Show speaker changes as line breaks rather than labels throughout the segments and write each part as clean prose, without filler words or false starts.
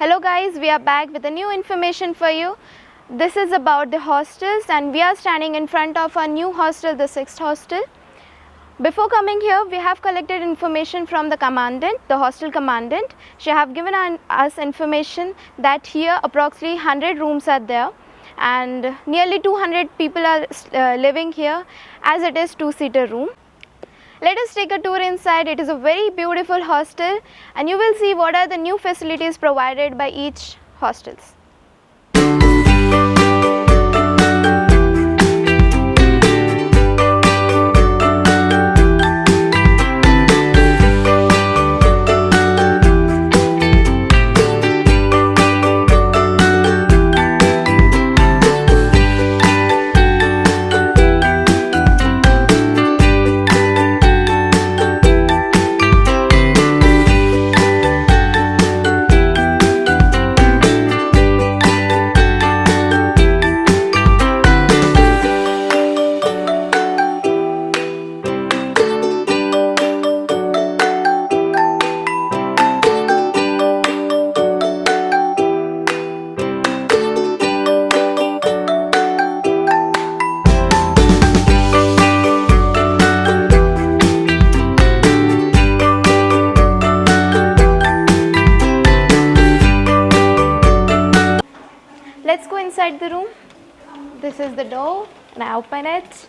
Hello guys, we are back with a new information for you. This is about the hostels and we are standing in front of a new hostel, the 6th hostel. Before coming here, we have collected information from the commandant, the hostel commandant. She have given us information that here approximately 100 rooms are there and nearly 200 people are living here as it is two-seater room. Let us take a tour inside. It is a very beautiful hostel and you will see what are the new facilities provided by each hostels. Let's go inside the room. This is the door and I open it.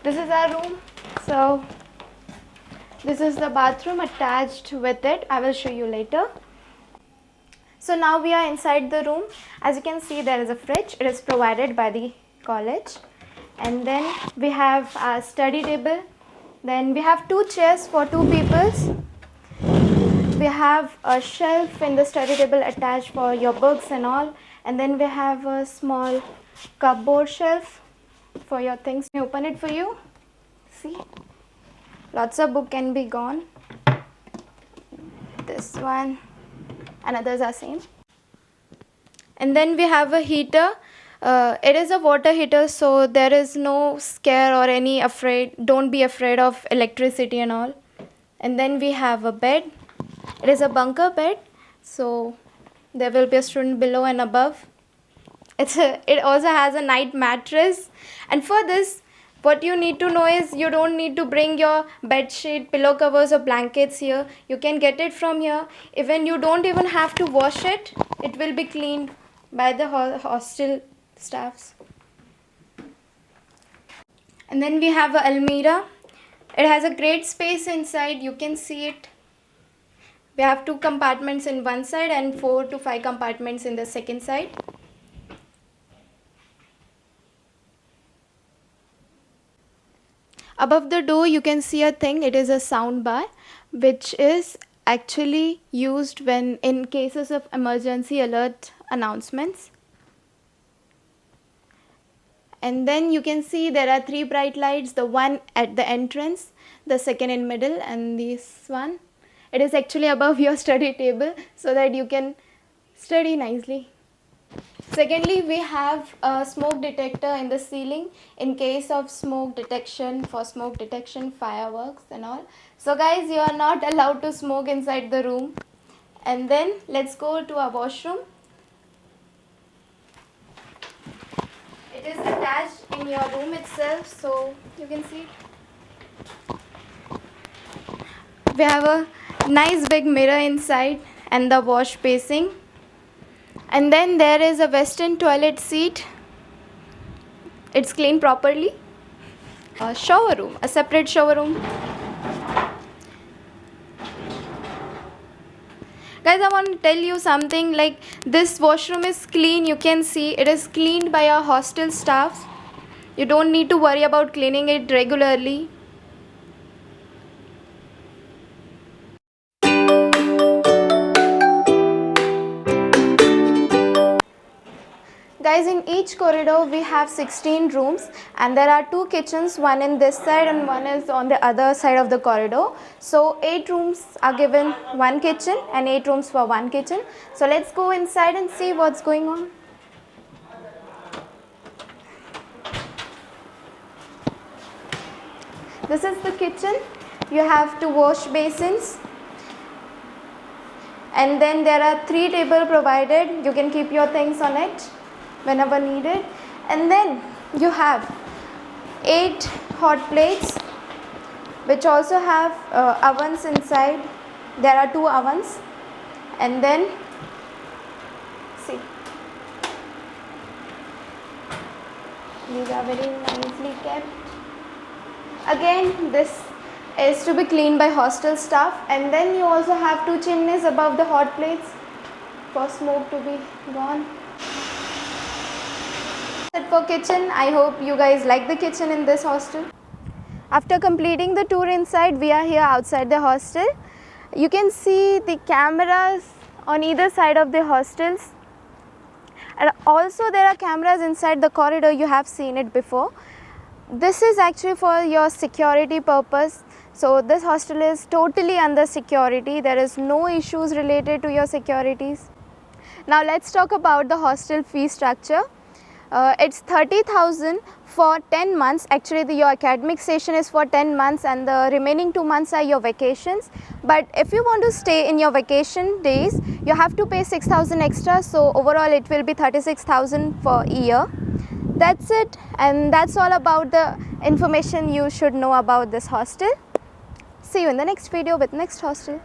This is our room. So this is the bathroom attached with it. I will show you later. So now we are inside the room. As you can see, there is a fridge. It is provided by the college. And then we have a study table. Then we have two chairs for two people. We have a shelf in the study table attached for your books and all, and then we have a small cupboard shelf for your things. Let me open it for you. See, lots of book can be gone. This one and others are same. And then we have a heater. It is a water heater, so there is no scare or any afraid. Don't be afraid of electricity and all. And then we have a bed. It is a bunker bed, so there will be a student below and above. It also has a night mattress, and for this what you need to know is you don't need to bring your bed sheet, pillow covers or blankets here. You can get it from here. Even you don't even have to wash it. It will be cleaned by the hostel staffs. And then we have a almirah. It has a great space inside. You can see it. We have two compartments in one side and 4 to 5 compartments in the second side. Above the door you can see a thing. It is a sound bar which is actually used when in cases of emergency alert announcements. And then you can see there are 3 bright lights, the one at the entrance, the second in middle, and this one. It is actually above your study table so that you can study nicely. Secondly, we have a smoke detector in the ceiling in case of smoke detection, for smoke detection, fireworks and all. So guys, you are not allowed to smoke inside the room. And then let's go to our washroom. It is attached in your room itself, so you can see it. We have a nice big mirror inside and the wash basin. And then there is a western toilet seat. It's cleaned properly. A shower room, a separate shower room. Guys, I want to tell you something, like this washroom is clean. You can see it is cleaned by our hostel staff. You don't need to worry about cleaning it regularly. Guys, in each corridor we have 16 rooms and there are 2 kitchens, one in this side and one is on the other side of the corridor. So 8 rooms are given 1 kitchen and 8 rooms for 1 kitchen. So let's go inside and see what's going on. This is the kitchen. You have 2 wash basins. and then there are 3 tables provided. You can keep your things on it whenever needed, and then you have 8 hot plates which also have ovens inside. There are 2 ovens, and then see, these are very nicely kept. Again, this is to be cleaned by hostel staff, and then you also have 2 chimneys above the hot plates for smoke to be gone. That's it for kitchen. I hope you guys like the kitchen in this hostel. After completing the tour inside, we are here outside the hostel. You can see the cameras on either side of the hostels, and also there are cameras inside the corridor. You have seen it before. This is actually for your security purpose. So this hostel is totally under security. There is no issues related to your securities. Now let's talk about the hostel fee structure. It's 30,000 for 10 months. Actually your academic session is for 10 months and the remaining 2 months are your vacations. But if you want to stay in your vacation days, you have to pay 6,000 extra. So overall it will be 36,000 for a year. That's it, and that's all about the information you should know about this hostel. See you in the next video with next hostel.